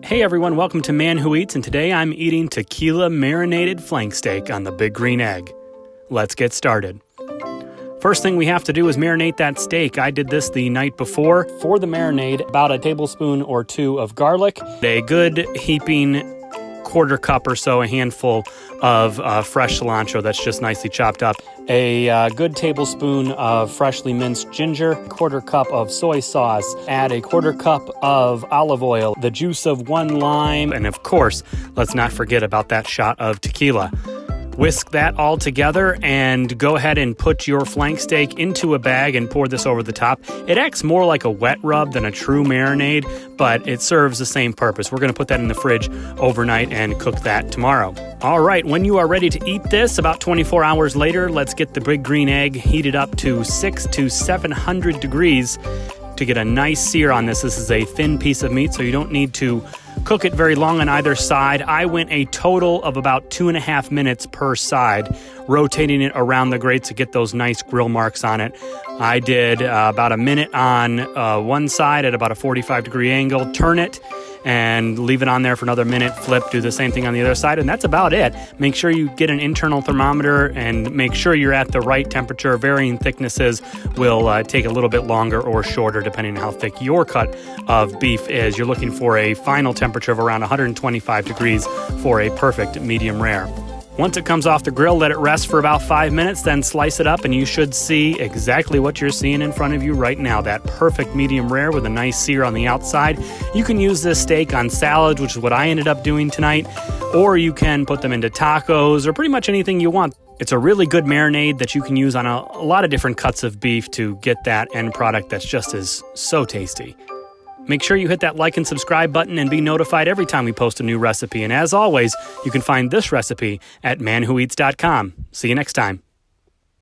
Hey everyone, welcome to Man Who Eats, and today I'm eating tequila marinated flank steak on the Big Green Egg. Let's get started. First thing we have to do is marinate that steak. I did this the night before. For the marinade, about a tablespoon or two of garlic, a good heaping quarter cup or so, a handful of fresh cilantro that's just nicely chopped up, a good tablespoon of freshly minced ginger, quarter cup of soy sauce, add a quarter cup of olive oil, the juice of one lime, and of course, let's not forget about that shot of tequila. Whisk that all together and go ahead and put your flank steak into a bag and pour this over the top. It acts more like a wet rub than a true marinade, but it serves the same purpose. We're going to put that in the fridge overnight and cook that tomorrow. All right, when you are ready to eat this, about 24 hours later, let's get the Big Green Egg heated up to 600 to 700 degrees to get a nice sear on this. This is a thin piece of meat, so you don't need to cook it very long on either side. I went a total of about 2.5 minutes per side, rotating it around the grate to get those nice grill marks on it. I did about a minute on one side at about a 45-degree angle, turn it, and leave it on there for another minute, flip, do the same thing on the other side, and that's about it. Make sure you get an internal thermometer and make sure you're at the right temperature. Varying thicknesses will take a little bit longer or shorter depending on how thick your cut of beef is. You're looking for a final temperature of around 125 degrees for a perfect medium rare. Once it comes off the grill, let it rest for about 5 minutes, then slice it up, and you should see exactly what you're seeing in front of you right now, that perfect medium rare with a nice sear on the outside. You can use this steak on salads, which is what I ended up doing tonight, or you can put them into tacos or pretty much anything you want. It's a really good marinade that you can use on a lot of different cuts of beef to get that end product that's just so tasty. Make sure you hit that like and subscribe button and be notified every time we post a new recipe. And as always, you can find this recipe at manwhoeats.com. See you next time.